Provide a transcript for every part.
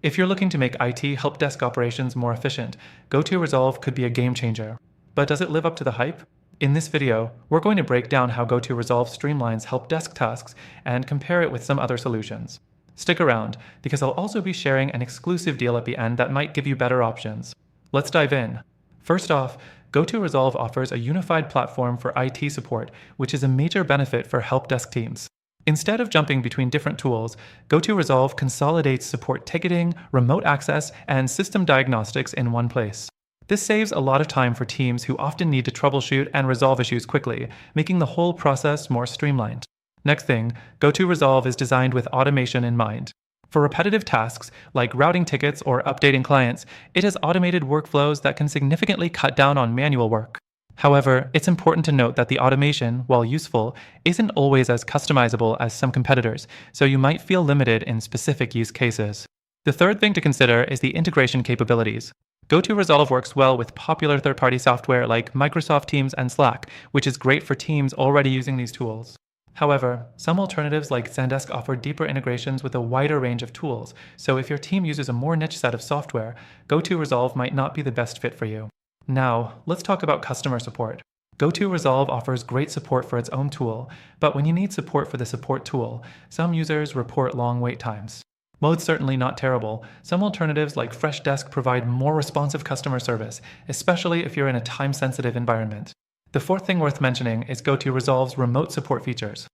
If you're looking to make IT help desk operations more efficient, GoTo Resolve could be a game changer. But does it live up to the hype? In this video, we're going to break down how GoTo Resolve streamlines help desk tasks and compare it with some other solutions. Stick around, because I'll also be sharing an exclusive deal at the end that might give you better options. Let's dive in. First off, GoTo Resolve offers a unified platform for IT support, which is a major benefit for help desk teams. Instead of jumping between different tools, GoTo Resolve consolidates support ticketing, remote access, and system diagnostics in one place. This saves a lot of time for teams who often need to troubleshoot and resolve issues quickly, making the whole process more streamlined. Next thing, GoTo Resolve is designed with automation in mind. For repetitive tasks, like routing tickets or updating clients, it has automated workflows that can significantly cut down on manual work. However, it's important to note that the automation, while useful, isn't always as customizable as some competitors, so you might feel limited in specific use cases. The third thing to consider is the integration capabilities. GoTo Resolve works well with popular third-party software like Microsoft Teams and Slack, which is great for teams already using these tools. However, some alternatives like Zendesk offer deeper integrations with a wider range of tools, so if your team uses a more niche set of software, GoTo Resolve might not be the best fit for you. Now, let's talk about customer support. GoTo Resolve offers great support for its own tool, but when you need support for the support tool, some users report long wait times. While it's certainly not terrible, some alternatives like Freshdesk provide more responsive customer service, especially if you're in a time-sensitive environment. The fourth thing worth mentioning is GoTo Resolve's remote support features.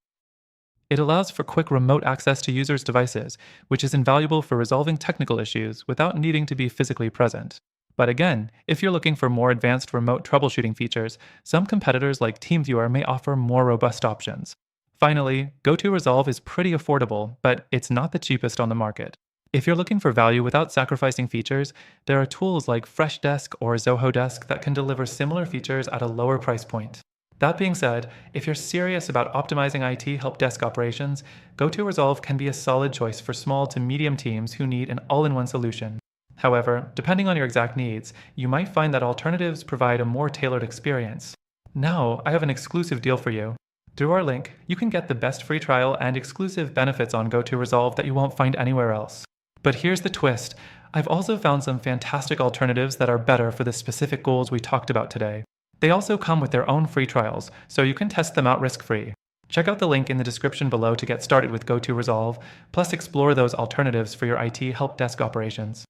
It allows for quick remote access to users' devices, which is invaluable for resolving technical issues without needing to be physically present. But again, if you're looking for more advanced remote troubleshooting features, some competitors like TeamViewer may offer more robust options. Finally, GoTo Resolve is pretty affordable, but it's not the cheapest on the market. If you're looking for value without sacrificing features, there are tools like Freshdesk or Zoho Desk that can deliver similar features at a lower price point. That being said, if you're serious about optimizing IT help desk operations, GoTo Resolve can be a solid choice for small to medium teams who need an all-in-one solution. However, depending on your exact needs, you might find that alternatives provide a more tailored experience. Now, I have an exclusive deal for you. Through our link, you can get the best free trial and exclusive benefits on GoTo Resolve that you won't find anywhere else. But here's the twist. I've also found some fantastic alternatives that are better for the specific goals we talked about today. They also come with their own free trials, so you can test them out risk-free. Check out the link in the description below to get started with GoTo Resolve, plus explore those alternatives for your IT help desk operations.